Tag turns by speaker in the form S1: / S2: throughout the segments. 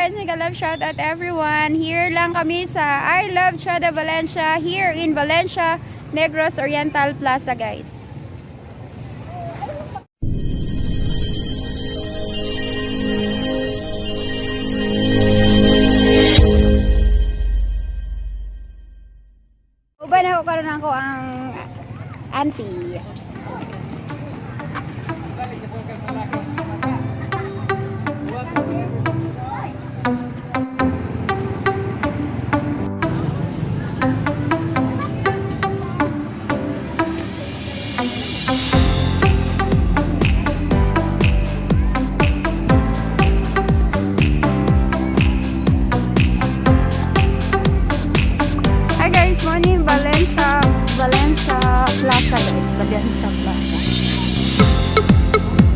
S1: guys, mega love shout out everyone. Here lang kami sa I Love Chada Valencia, here in Valencia Negros Oriental Plaza, guys. Uban ako karon ako ang auntie. Valencia Plaza, guys. Valencia Plaza.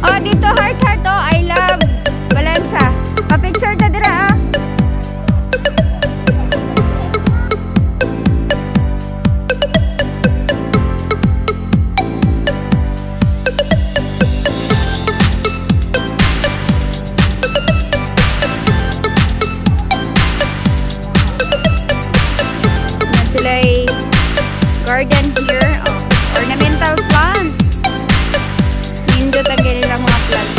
S1: Oh, dito heart oh. I love Valencia. Pa-picture ta dira ah. Sila'y garden here, ornamental plants. Nindot ang kanilang mga plants.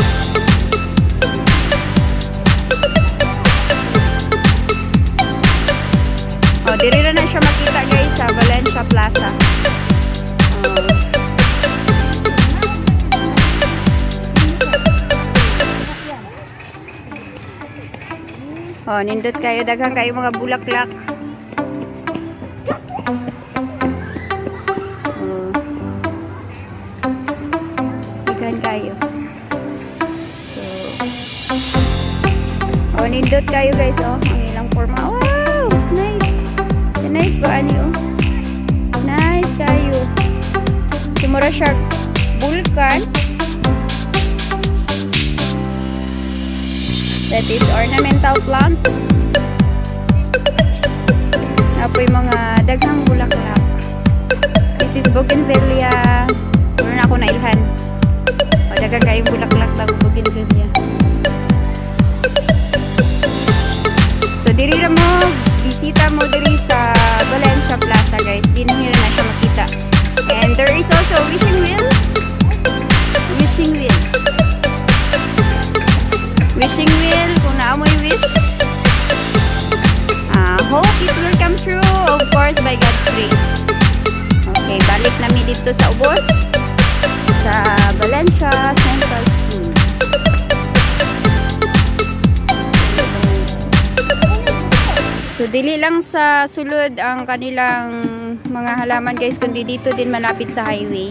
S1: Oh, diri na siya makita guys sa Valencia Plaza. Oh, nindot kayo, daghang kayo mga bulaklak. Kayo. So, nindot kayo guys, ang ilang forma. Wow! Nice! Nice ba ani Nice kayo. Sumura siya vulkan. That is ornamental plants. Apoy mga daghang bulaklak. This is bougainvillea. Meron ako na ilhan. Dagang kayong bulaklak bago bougainvillea. So diri ra mo, bisita mo diri sa Valencia Plaza guys. Dinhira na siya makita. And there is also wishing wheel. Wishing wheel. Wishing wheel kung naamoy wish. Hope it will come true, of course, by God's grace. Okay, balik namin dito sa ubos. Sa Valencia Central School. So dili lang sa sulod ang kanilang mga halaman guys, kundi dito din malapit sa highway.